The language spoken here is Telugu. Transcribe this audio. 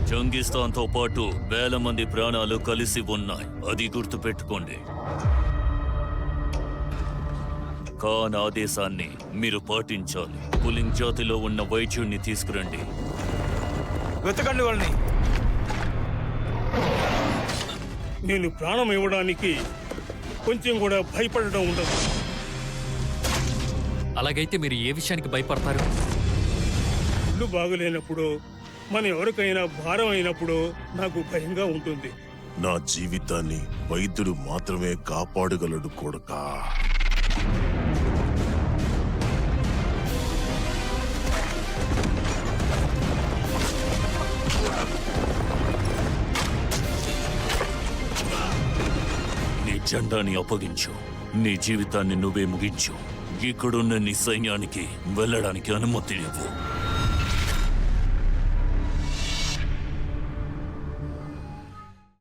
జంగిస్తాన్తో పాటు వేల మంది ప్రాణాలు కలిసి ఉన్నాయి, అది గుర్తుపెట్టుకోండి. ఖాన్ ఆదేశాన్ని మీరు పాటించాలి. పులింగ్ జాతిలో ఉన్న వైద్యుణ్ణి తీసుకురండి. వెతకండి వాళ్ళని. నేను ప్రాణం ఇవ్వడానికి కొంచెం కూడా భయపడడం ఉండదు. అలాగైతే మీరు ఏ విషయానికి భయపడతారు? ఇల్లు బాగలేనప్పుడు, మన ఎవరికైనా భారం అయినప్పుడు నాకు భయంగా ఉంటుంది. నా జీవితాన్ని వైద్యుడు మాత్రమే కాపాడగలడు కొడుకా. నీ జెండాని అప్పగించు. నీ జీవితాన్ని నువ్వే ముగించు. ఇక్కడున్న నీ సైన్యానికి వెళ్ళడానికి అనుమతి ఇవ్వు.